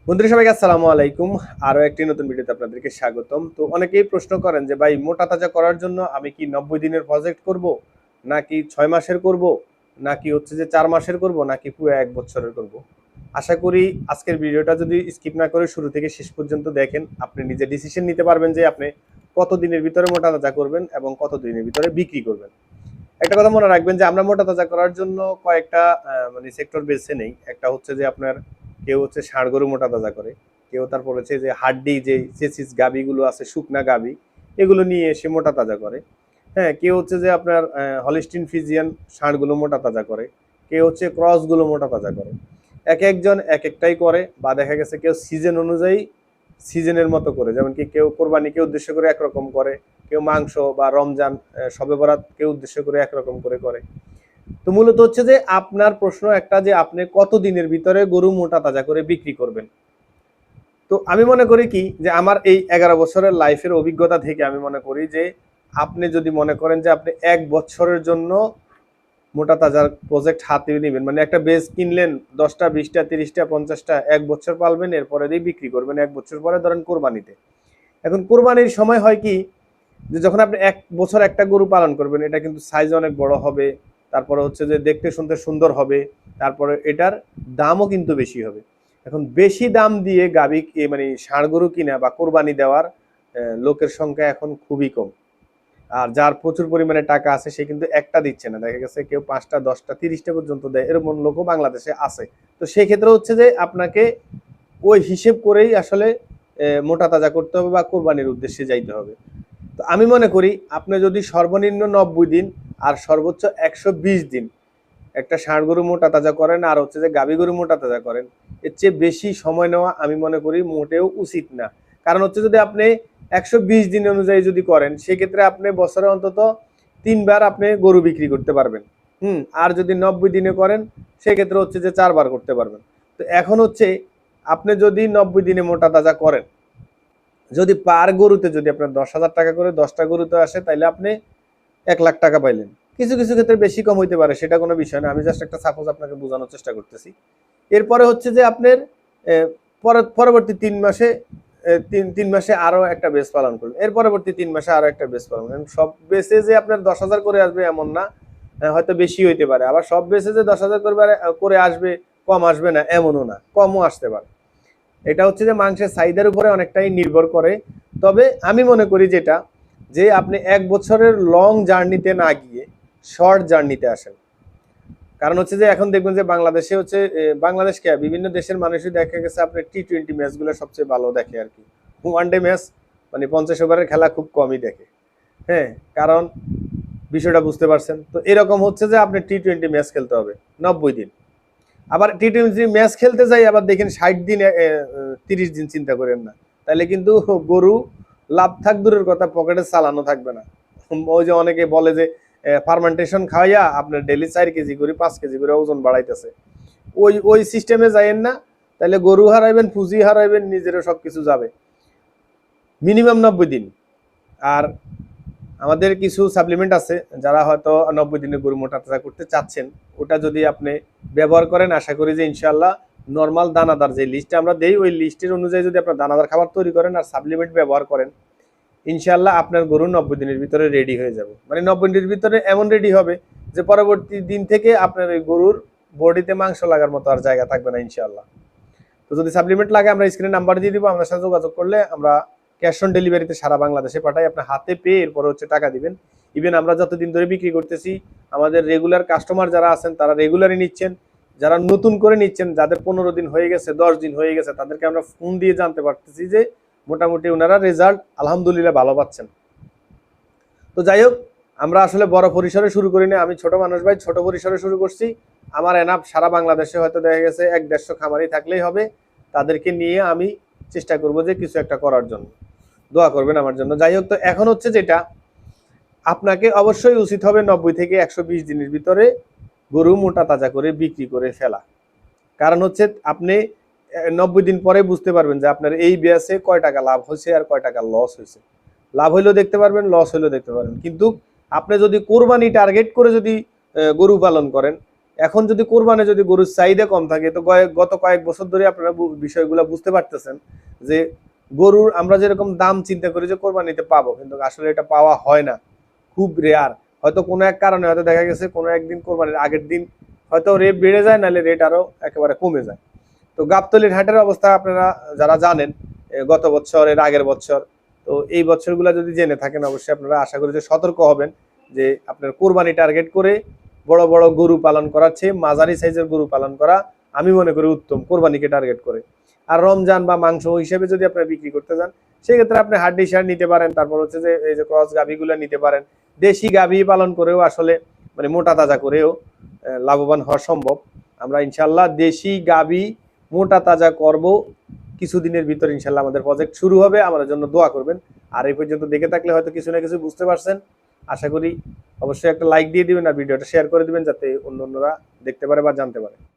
বন্ধুরা সবাইকে আসসালামু আলাইকুম। আরো একটি নতুন ভিডিওতে আপনাদেরকে স্বাগতম। তো অনেকেই প্রশ্ন করেন যে ভাই মোটা তাজা করার জন্য আমি কি 90 দিনের প্রজেক্ট করব, নাকি 6 মাসের করব, নাকি হচ্ছে যে 4 মাসের করব, নাকি পুরো 1 বছরের করব। আশা করি আজকের ভিডিওটা যদি স্কিপ না করে শুরু থেকে শেষ পর্যন্ত দেখেন, আপনি নিজে ডিসিশন নিতে পারবেন যে আপনি কত দিনের ভিতরে মোটা তাজা করবেন এবং কত দিনের ভিতরে বিক্রি করবেন। একটা কথা মনে রাখবেন যে আমরা মোটা তাজা করার জন্য কয়েকটা মানে সেক্টর বেছে নেই। একটা হচ্ছে যে আপনার কেউ হচ্ছে ষাঁড় গরু মোটা তাজা করে, কেউ তারপর হচ্ছে যে হাড্ডি যে চেসিস গাবিগুলো আছে শুকনা গাবি এগুলো নিয়ে এসে মোটা তাজা করে। হ্যাঁ, কেউ হচ্ছে যে আপনার হলিস্টিন ফিজিয়ান ষাঁড়গুলো মোটা তাজা করে, কেউ হচ্ছে ক্রসগুলো মোটা তাজা করে। এক একজন এক একটাই করে, বা দেখা গেছে কেউ সিজন অনুযায়ী সিজনের মতো করে, যেমন কি কেউ কোরবানিকে উদ্দেশ্য করে একরকম করে, কেউ মাংস বা রমজান শবে বরাতকে উদ্দেশ্য করে একরকম করে করে। তো মূলত হচ্ছে যে আপনার প্রশ্ন একটা যে আপনি কত দিনের ভিতরে গরু মোটা তাজা করে বিক্রি করবেন। তো আমি মনে করি কি যে আমার এই 11 বছরের লাইফের অভিজ্ঞতা থেকে আমি মনে করি যে আপনি যদি মনে করেন যে আপনি 1 বছরের জন্য মোটা তাজার প্রজেক্ট হাতে নেবেন, মানে একটা বেজ কিনলেন 10টা 20টা 30টা 50টা, 1 বছর পালবেন, এরপরে দিয়ে বিক্রি করবেন 1 বছর পরে, ধরেন কোরবানিতে। এখন কোরবানির সময় হয় কি যে যখন আপনি 1 বছর একটা গরু পালন করবেন, এটা কিন্তু সাইজ অনেক বড় হবে, তারপরে হচ্ছে যে দেখতে শুনতে সুন্দর হবে, তারপরে এটার দামও কিন্তু বেশি হবে। এখন বেশি দাম দিয়ে গাভী মানে ষাঁড় গরু কিনা বা কোরবানি দেওয়ার লোকের সংখ্যা এখন খুবই কম। আর যার প্রচুর পরিমাণে টাকা আছে সে কিন্তু একটা দিচ্ছে না, দেখা গেছে কেউ 5টা 10টা 30টা পর্যন্ত দেয়, এরকম লোকও বাংলাদেশে আছে। তো সেই ক্ষেত্রে হচ্ছে যে আপনাকে ওই হিসেব করেই আসলে মোটা তাজা করতে হবে বা কোরবানির উদ্দেশ্যে যাইতে হবে। তো আমি মনে করি আপনি যদি সর্বনিম্ন 90 দিন আর সর্বোচ্চ 120 দিন একটা ষাঁড় গরু মোটা তাজা করেন আর হচ্ছে যে গাভী গরু মোটা তাজা করেন, এর চেয়ে বেশি সময় নেওয়া আমি মনে করি মোটেও উচিত না। কারণ হচ্ছে যদি আপনি 120 দিন অনুযায়ী যদি করেন, সেক্ষেত্রে আপনি বছরে অন্তত 3বার আপনি গরু বিক্রি করতে পারবেন। আর যদি 90 দিনে করেন, সেক্ষেত্রে হচ্ছে যে 4বার করতে পারবেন। তো এখন হচ্ছে আপনি যদি 90 দিনে মোটা তাজা করেন, যদি পার গরুতে যদি আপনার 10,000 টাকা করে 10টা গরুতে আসে, তাইলে আপনি 1 লাখ টাকা পাইলেন। কিছু কিছু ক্ষেত্রে বেশি কম হইতে পারে, সেটা কোনো বিষয় না, আমি জাস্ট একটা সাপোজ আপনাকে বোঝানোর চেষ্টা করতেছি। এরপরে হচ্ছে যে আপনার পরবর্তী 3 মাসে তিন মাসে আরো একটা বেস পালন করলেন, এর পরবর্তী 3 মাসে আরো একটা বেস পালন করলেন। সব বেসে যে আপনার 10,000 করে আসবে এমন না, হয়তো বেশি হইতে পারে। আবার সব বেসে যে 10,000 করে আসবে, কম আসবে না এমনও না, কমও আসতে পারে। এটা হচ্ছে যে মাংসের চাহিদার উপরে অনেকটাই নির্ভর করে। তবে আমি মনে করি যেটা, যে আপনি 1 বছরের লং জার্নিতে না গিয়ে শর্ট জার্নিতে আসেন। কারণ হচ্ছে যে এখন দেখবেন যে বাংলাদেশে হচ্ছে বাংলাদেশকে বিভিন্ন দেশের মানুষই দেখা গেছে আপনার টি-20 ম্যাচগুলো সবচেয়ে ভালো দেখে আর কি। ওয়ান ডে ম্যাচ মানে 50 ওভারের খেলা খুব কমই দেখে। হ্যাঁ, কারণ বিষয়টা বুঝতে পারছেন তো, এরকম হচ্ছে যে আপনি টি-20 ম্যাচ খেলতে হবে 90 দিন। আবার টি-20 ম্যাচ খেলতে যাই আবার দেখেন 60 দিন 30 দিন, চিন্তা করেন না, তাহলে কিন্তু গরু লাভ থাক দূরের কথা, পকেটে চালানো থাকবে না। ওই যে অনেকে বলে যে ফার্মেন্টেশন খাওয়াইয়া আপনার ডেলি 4 কেজি করে 5 কেজি করে ওজন বাড়াইতেছে, ওই ওই সিস্টেমে যাইয়েন না, তাহলে গরু হারাইবেন, পুঁজি হারাইবেন, নিজেরও সবকিছু যাবে। মিনিমাম 90 দিন। আর আমাদের কিছু সাপ্লিমেন্ট আছে, যারা হয়তো 90 দিনে গরু মোটা তাজা করতে চাচ্ছেন, ওটা যদি আপনি ব্যবহার করেন, আশা করি যে ইনশাল্লাহ নর্মাল দানাদার যে লিস্টে আমরা দেই ওই লিস্টের অনুযায়ী যদি আপনার দানাদার খাবার তৈরি করেন আর সাপ্লিমেন্ট ব্যবহার করেন, ইনশাল্লাহ আপনার গরু 90 দিনের ভিতরে রেডি হয়ে যাবে। মানে 90 দিনের ভিতরে এমন রেডি হবে যে পরবর্তী দিন থেকে আপনার ওই গরুর বডিতে মাংস লাগার মতো আর জায়গা থাকবে না ইনশাল্লাহ। তো যদি সাপ্লিমেন্ট লাগে আমরা স্ক্রিনে নাম্বার দিয়ে দিব, আপনার সাথে যোগাযোগ করলে আমরা ক্যাশ অন ডেলিভারিতে সারা বাংলাদেশে পাঠাই, আপনার হাতে পেয়ে এরপর হচ্ছে টাকা দিবেন। ইভেন আমরা যতদিন ধরে বিক্রি করতেছি, আমাদের রেগুলার কাস্টমার যারা আছেন তারা রেগুলারই নিচ্ছেন, যারা নতুন করে নিচ্ছেন, যাদের 15 দিন হয়ে গেছে 10 দিন হয়ে গেছে, তাদেরকে আমরা ফোন দিয়ে জানতে পারতেছি যে মোটামুটি ওনারা রেজাল্ট আলহামদুলিল্লাহ ভালো পাচ্ছেন। তো যাই হোক, আমরা আসলে বড় পরিসরে শুরু করিনি, আমি ছোট মানুষ ভাই, ছোট পরিসরে শুরু করছি। আমার এনাফ সারা বাংলাদেশে হয়তো দেখা গেছে 1-150 খামারি থাকলেই হবে, তাদেরকে নিয়ে আমি চেষ্টা করব যে কিছু একটা করার জন্য। দোয়া করবেন আমার জন্য। যাই হোক, তো এখন হচ্ছে যেটা, আপনাকে অবশ্যই উচিত হবে 90 থেকে 120 দিনের ভিতরে গরু মোটা তাজা করে বিক্রি করে ফেলা। কারণ হচ্ছে আপনি 90 দিন পরে বুঝতে পারবেন যে আপনার এই ব্যাসে কয় টাকা লাভ হয়েছে আর কয় টাকা লস হয়েছে। লাভ হইলেও দেখতে পারবেন, লস হইলেও দেখতে পারবেন। কিন্তু আপনি যদি কোরবানি টার্গেট করে যদি গরু পালন করেন, এখন যদি কোরবানে যদি গরুর চাহিদা কম থাকে, তো গত কয়েক বছর ধরে আপনারা বিষয়গুলো বুঝতে পারতেছেন যে গরুর আমরা যেরকম দাম চিন্তা করি যে কোরবানিতে পাবো, কিন্তু আসলে এটা পাওয়া হয় না, খুব রেয়ার। হয়তো কোনো এক কারণে হয়তো দেখা গেছে কোনো একদিন কোরবানির আগের দিন হয়তো রেট বেড়ে যায়, নাহলে রেট আরো একেবারে কমে যায়। তো গাবতলীর হাটের অবস্থা আপনারা যারা জানেন গত বছর, এর আগের বছর, তো এই বছরগুলো যদি জেনে থাকেন, অবশ্যই আপনারা আশা করি যে সতর্ক হবেন যে আপনার কোরবানি টার্গেট করে বড় বড় গরু পালন করার চেয়ে মাঝারি সাইজের গরু পালন করা আমি মনে করি উত্তম, কোরবানিকে টার্গেট করে। আর রমজান বা মাংস হিসেবে যদি আপনারা বিক্রি করতে যান, সেক্ষেত্রে আপনি হাড্ডি সার নিতে পারেন, তারপর হচ্ছে যে এই যে ক্রস গাভীগুলো নিতে পারেন। দেশি গাভী পালন করেও আসলে মানে মোটা তাজা করেও লাভবান হওয়া সম্ভব। আমরা ইনশাল্লাহ দেশি গাভী মোটা তাজা করব কিছুদিনের ভিতর, ইনশাল্লাহ আমাদের প্রজেক্ট শুরু হবে। আমাদের জন্য দোয়া করবেন। আর এই পর্যন্ত দেখে থাকলে হয়তো কিছু না কিছু বুঝতে পারছেন, আশা করি। অবশ্যই একটা লাইক দিয়ে দিবেন আর ভিডিওটা শেয়ার করে দিবেন, যাতে অন্যরা দেখতে পারে বা জানতে পারে।